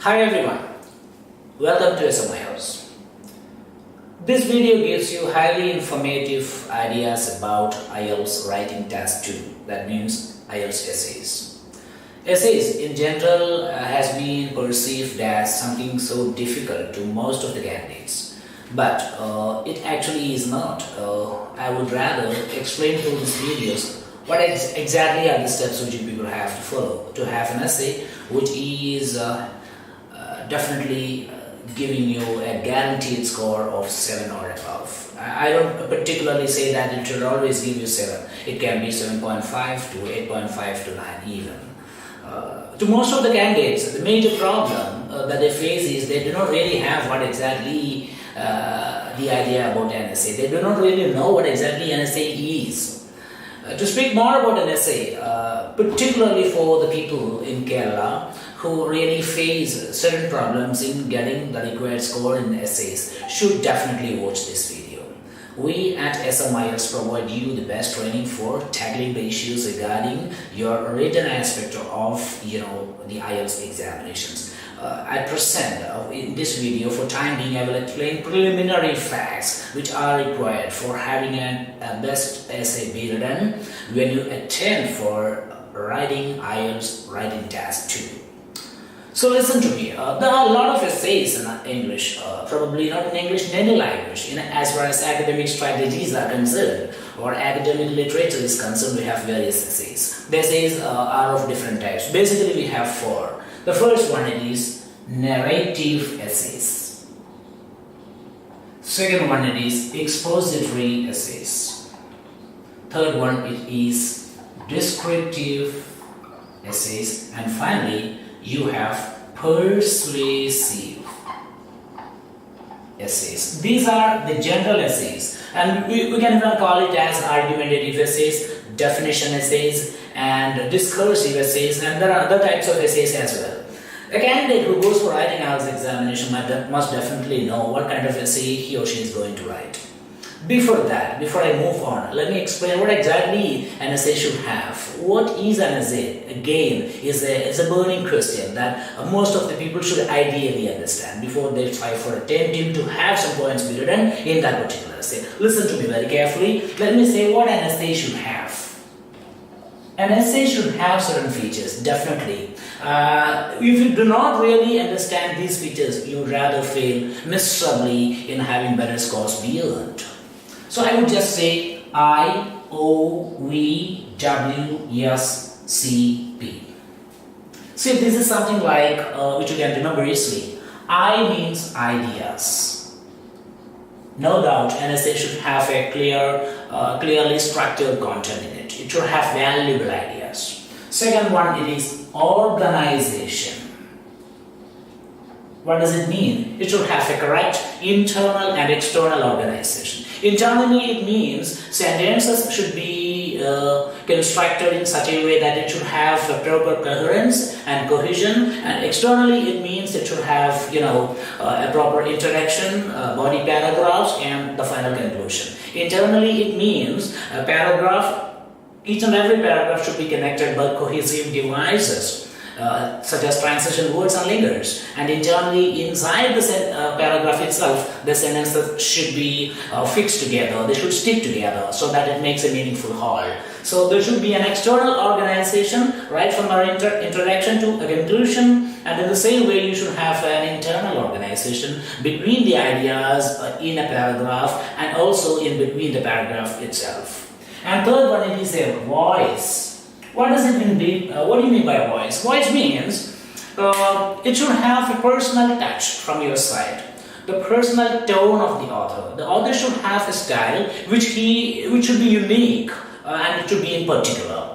Hi everyone, welcome to IELTS. This video gives you highly informative ideas about IELTS writing task 2, that means IELTS essays. Essays in general has been perceived as something so difficult to most of the candidates, but it actually is not. I would rather explain through these videos what exactly are the steps which people have to follow to have an essay which is definitely giving you a guaranteed score of 7 or above. I don't particularly say that it should always give you 7. It can be 7.5 to 8.5 to 9 even. To most of the candidates, the major problem that they face is they do not really have what exactly the idea about an essay. They do not really know what exactly an essay is. To speak more about an essay, particularly for the people in Kerala who really face certain problems in getting the required score in essays, should definitely watch this video. We at IELTS provide you the best training for tackling the issues regarding your written aspect of the IELTS examinations. I present in this video, for time being, I will explain preliminary facts which are required for having a best essay be written when you attempt for writing IELTS writing task 2. So listen to me, there are a lot of essays in English, probably not in English, in any language. As far as academic strategies are concerned, or academic literature is concerned, we have various essays. The essays are of different types. Basically we have 4. The first one is narrative essays. Second one is expository essays. Third one it is descriptive essays, and finally you have persuasive essays. These are the general essays, and we can even call it as argumentative essays, definition essays, and discursive essays, and there are other types of essays as well. A candidate who goes for writing IELTS examination must definitely know what kind of essay he or she is going to write. Before I move on, let me explain what exactly an essay should have. What is an essay? Again, is a burning question that most of the people should ideally understand before they try for attempting to have some points be written in that particular essay. Listen to me very carefully. Let me say what an essay should have. An essay should have certain features, definitely. If you do not really understand these features, you would rather fail miserably in having better scores be earned. So I would just say IOVWSCP. See, this is something like which you can remember easily. I means ideas. No doubt, an essay should have a clearly structured content in it. It should have valuable ideas. Second one, it is organization. What does it mean? It should have a correct internal and external organization. Internally, it means sentences should be constructed in such a way that it should have a proper coherence and cohesion, and externally it means it should have a proper introduction, body paragraphs, and the final conclusion. Internally, it means a paragraph, each and every paragraph should be connected by cohesive devices, such as transition words and linkers, and internally inside the paragraph itself, the sentences should be fixed together, they should stick together so that it makes a meaningful whole. So there should be an external organization right from our introduction to a conclusion, and in the same way you should have an internal organization between the ideas in a paragraph and also in between the paragraph itself. And third one, it is a voice. What does it mean? What do you mean by voice? Voice means it should have a personal touch from your side, the personal tone of the author. The author should have a style which should be unique and it should be in particular.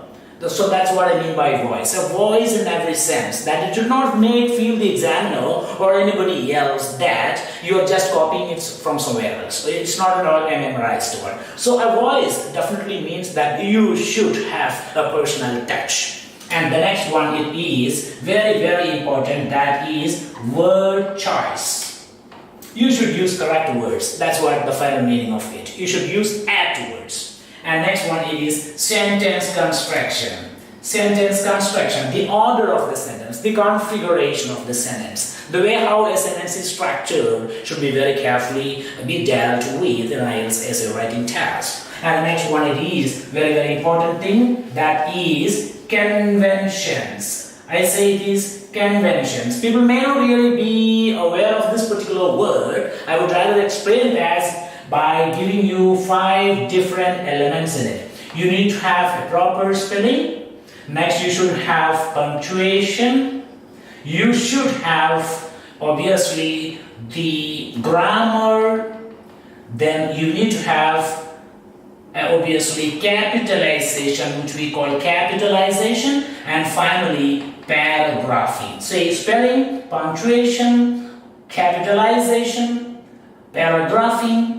So that's what I mean by voice. A voice in every sense, that it should not feel the examiner or anybody else that you are just copying it from somewhere else. It's not at all a memorized word. So a voice definitely means that you should have a personal touch. And the next one, it is very, very important, that is word choice. You should use correct words. That's what the final meaning of it. You should use apt words. And next one, it is sentence construction. Sentence construction, the order of the sentence, sentence, the configuration of the sentence, the way how a sentence is structured should be very carefully be dealt with in IELTS essay writing task. And the next one, it is very important thing, that is conventions. I say it is conventions. People may not really be aware of this particular word. I would rather explain that by giving you 5 different elements in it. You need to have a proper spelling. Next, you should have punctuation. You should have obviously the grammar. Then you need to have obviously capitalization, which we call capitalization, and finally paragraphing. So spelling, punctuation, capitalization, paragraphing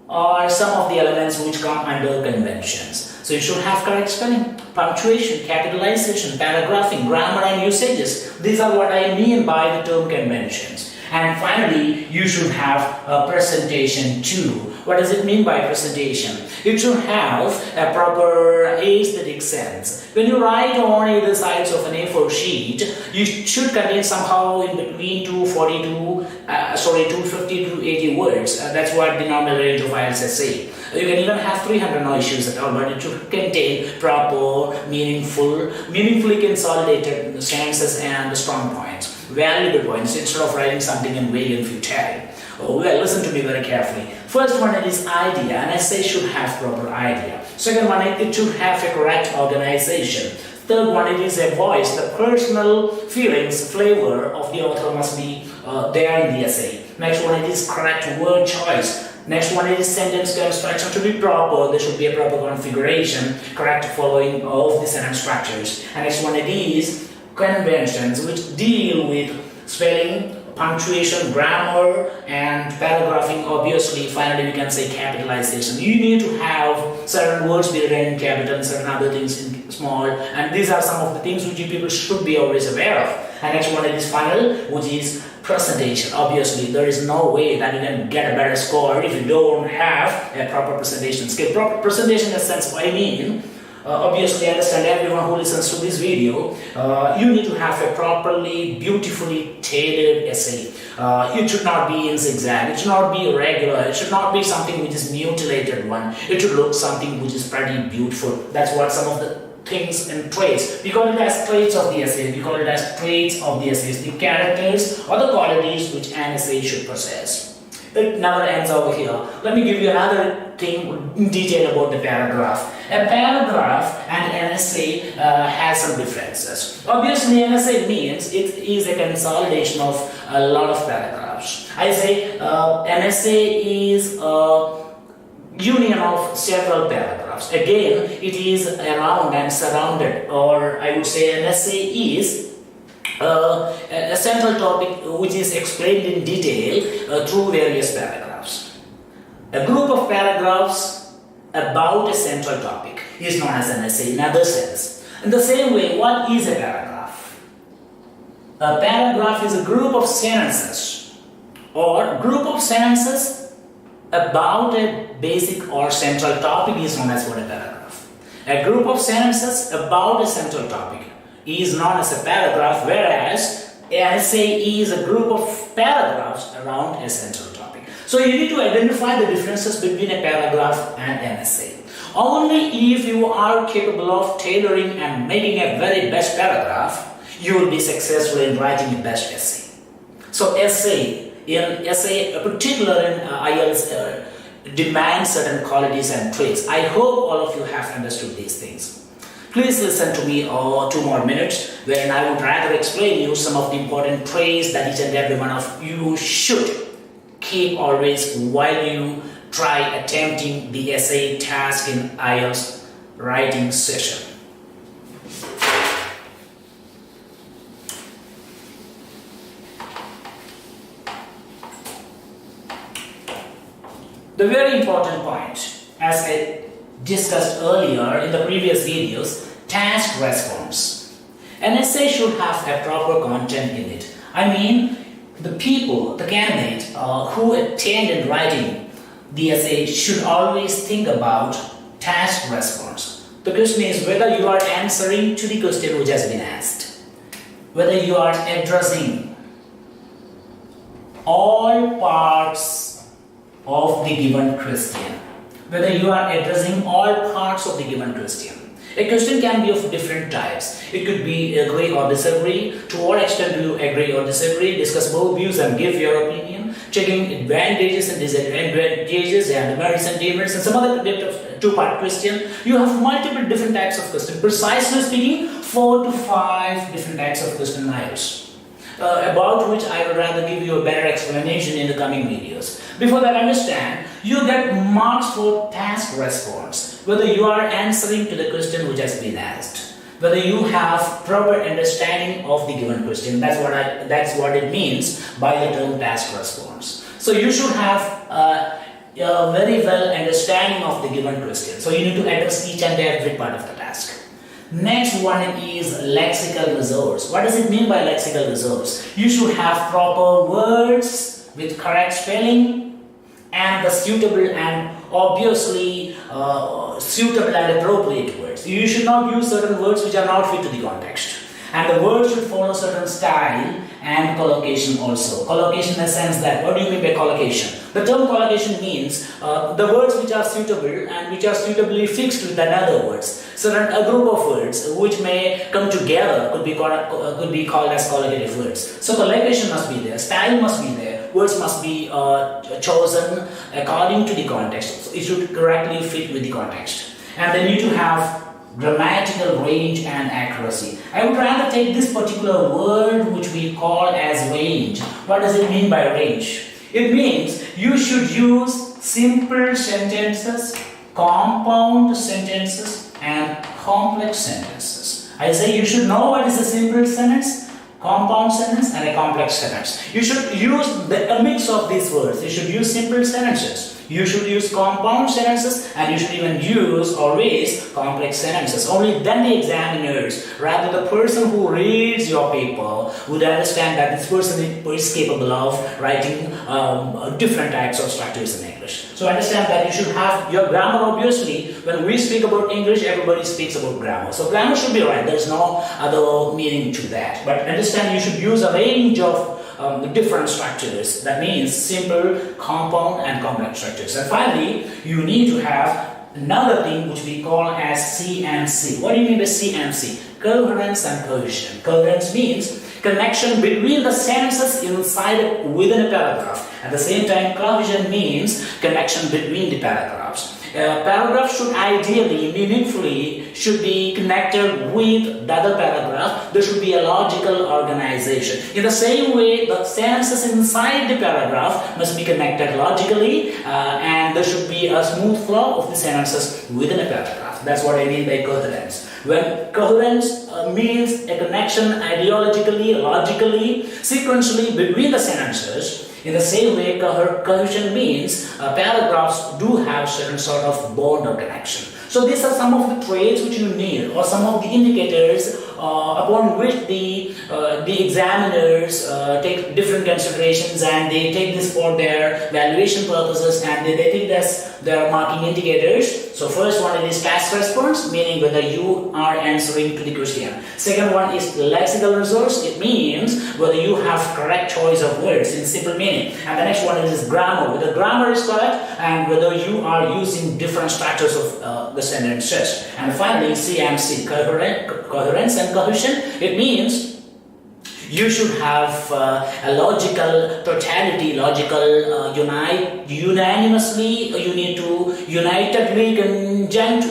are some of the elements which come under conventions. So you should have correct spelling, punctuation, capitalization, paragraphing, grammar and usages. These are what I mean by the term conventions. And finally, you should have a presentation too. What does it mean by presentation? It should have a proper aesthetic sense. When you write on either sides of an A4 sheet, you should contain somehow in between 250 to 80 words. That's what the normal range of IELTS essay. You can even have 300, no issues at all, but it should contain proper, meaningfully consolidated sentences and strong points, valuable points, instead of writing something in vague and futile. Oh, well, listen to me very carefully. First one is idea. An essay should have proper idea. Second one, it should have a correct organization. Third one, it is a voice. The personal feelings, flavor of the author must be there in the essay. Next one, it is correct word choice. Next one is sentence construction to be proper. There should be a proper configuration, correct following of the sentence structures. And next one, it is conventions, which deal with spelling, punctuation, grammar, and paragraphing. Obviously, finally, we can say capitalization. You need to have certain words be written in capital and certain other things in small. And these are some of the things which you people should be always aware of. And next one is final, which is presentation. Obviously, there is no way that you can get a better score if you don't have a proper presentation skill. Proper presentation in the sense, what I mean, obviously, I understand everyone who listens to this video, you need to have a properly, beautifully tailored essay. It should not be in zigzag, it should not be irregular, it should not be something which is mutilated one. It should look something which is pretty beautiful. That's what some of the things and traits. We call it as traits of the essay. We call it as traits of the essays, the characters or the qualities which an essay should possess. It never ends over here. Let me give you another thing in detail about the paragraph. A paragraph and an essay has some differences. Obviously, an essay means it is a consolidation of a lot of paragraphs. I say an essay is a union of several paragraphs. Again, it is around and surrounded, or I would say an essay is a central topic which is explained in detail through various paragraphs. A group of paragraphs about a central topic is known as an essay in other sense. In the same way, what is a paragraph? A paragraph is a group of sentences or group of sentences about a basic or central topic is known as what a paragraph. A group of sentences about a central topic is known as a paragraph, whereas an essay is a group of paragraphs around a central topic. So you need to identify the differences between a paragraph and an essay. Only if you are capable of tailoring and making a very best paragraph, you will be successful in writing a best essay. So essay, particular in IELTS, demands certain qualities and traits. I hope all of you have understood these things. Please listen to me 2 more minutes, wherein I would rather explain you some of the important traits that each and every one of you should keep always while you try attempting the essay task in IELTS writing session. The very important point, as I discussed earlier in the previous videos, task response. An essay should have a proper content in it. I mean, the people, the candidate who attend in writing the essay should always think about task response. The question is whether you are answering to the question which has been asked. whether you are addressing all parts of the given question. Whether you are addressing all parts of the given question. A question can be of different types. It could be agree or disagree. To what extent do you agree or disagree? Discuss both views and give your opinion. Checking advantages and disadvantages and merits and demerits and some other bit of two-part question. You have multiple different types of question. Precisely speaking, 4 to 5 different types of question IELTS. About which I would rather give you a better explanation in the coming videos. Before that, understand, you get marks for task response, whether you are answering to the question which has been asked, whether you have proper understanding of the given question. That's what it means by the term task response. So you should have a very well understanding of the given question. So you need to address each and every part of the task. Next one is lexical resource. What does it mean by lexical resource? You should have proper words with correct spelling and the suitable and obviously suitable and appropriate words. You should not use certain words which are not fit to the context. And the words should follow certain style and collocation also. Collocation in the sense that, what do you mean by collocation? The term collocation means the words which are suitable and which are suitably fixed with another words. So a group of words which may come together could be called as collocative words. So collocation must be there, style must be there, words must be chosen according to the context. So it should correctly fit with the context. And they need to have grammatical range and accuracy. I would rather take this particular word which we call as range. What does it mean by range? It means you should use simple sentences, compound sentences and complex sentences. I say you should know what is a simple sentence, compound sentence and a complex sentence. You should use a mix of these words. You should use simple sentences. You should use compound sentences and you should even use always complex sentences. Only then the examiners, rather the person who reads your paper, would understand that this person is capable of writing different types of structures in English. So understand that you should have your grammar. Obviously, when we speak about English, everybody speaks about grammar. So grammar should be right. There is no other meaning to that. But understand you should use a range of different structures. That means simple, compound and complex structures. And finally, you need to have another thing which we call as CMC. What do you mean by CMC? Coherence and cohesion. Coherence means connection between the sentences within a paragraph. At the same time, cohesion means connection between the paragraphs. Paragraph should ideally, meaningfully, should be connected with the other paragraph. There should be a logical organization. In the same way, the sentences inside the paragraph must be connected logically and there should be a smooth flow of the sentences within a paragraph. That's what I mean by coherence. When coherence means a connection ideologically, logically, sequentially between the sentences, in the same way, cohesion means paragraphs do have certain sort of bond or connection. So these are some of the traits which you need, or some of the indicators upon which the examiners take different considerations, and they take this for their valuation purposes, and they take this their marking indicators. So first one is task response, meaning whether you are answering to the question. Second one is lexical resource. It means whether you have correct choice of words in simple meaning. And the next one is grammar, whether grammar is correct and whether you are using different structures of the sentences. And finally, CMC, coherence and cohesion. It means you should have a logical totality, unanimously, you need to unitedly conjunct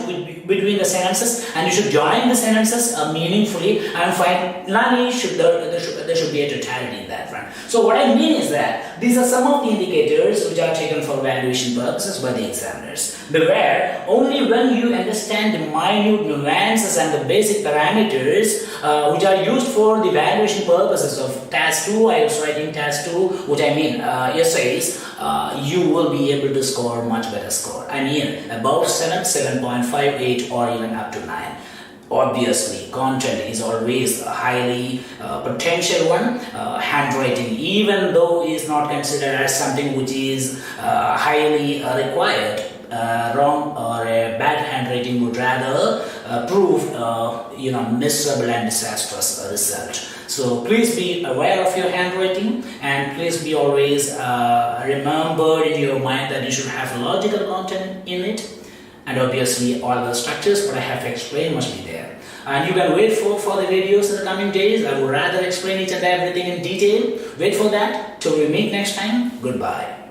between the sentences, and you should join the sentences meaningfully, and finally there should be a totality in that front. So what I mean is that these are some of the indicators which are taken for evaluation purposes by the examiners. Beware, only when you understand the minute nuances and the basic parameters which are used for the evaluation purposes of task 2, I was writing task 2, which I mean essays, you will be able to score much better score. I mean above 7, 7.58 or even up to 9. Obviously, content is always a highly potential one. Handwriting, even though is not considered as something which is highly required, wrong or a bad handwriting would rather prove miserable and disastrous result. So please be aware of your handwriting, and please be always remember in your mind that you should have logical content in it, and obviously all the structures what I have explained must be there. And you can wait for the videos in the coming days. I would rather explain each and everything in detail. Wait for that. Till we meet next time. Goodbye.